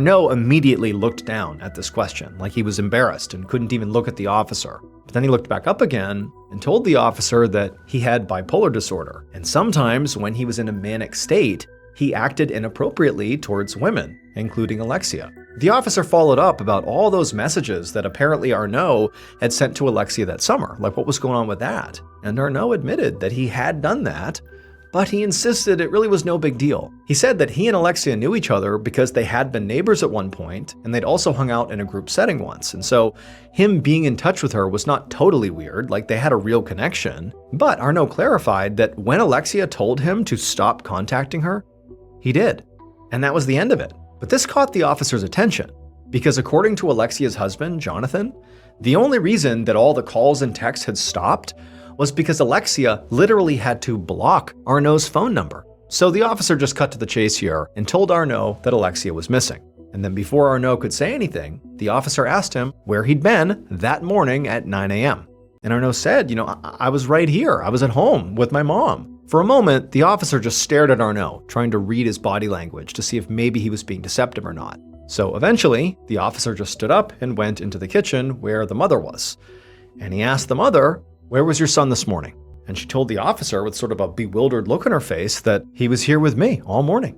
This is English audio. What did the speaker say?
Arnault immediately looked down at this question, like he was embarrassed and couldn't even look at the officer. But then he looked back up again and told the officer that he had bipolar disorder, and sometimes when he was in a manic state, he acted inappropriately towards women, including Alexia. The officer followed up about all those messages that apparently Arnault had sent to Alexia that summer, like what was going on with that. And Arnault admitted that he had done that, but he insisted it really was no big deal. He said that he and Alexia knew each other because they had been neighbors at one point, and they'd also hung out in a group setting once, and so him being in touch with her was not totally weird, like they had a real connection. But Arnault clarified that when Alexia told him to stop contacting her, he did. And that was the end of it. But this caught the officer's attention, because according to Alexia's husband, Jonathan, the only reason that all the calls and texts had stopped was because Alexia literally had to block Arnault's phone number. So the officer just cut to the chase here and told Arnault that Alexia was missing. And then before Arnault could say anything, the officer asked him where he'd been that morning at 9 a.m. And Arnault said, I was right here. I was at home with my mom. For a moment, the officer just stared at Arnault, trying to read his body language to see if maybe he was being deceptive or not. So eventually, the officer just stood up and went into the kitchen where the mother was. And he asked the mother, "Where was your son this morning?" And she told the officer with sort of a bewildered look on her face that he was here with me all morning.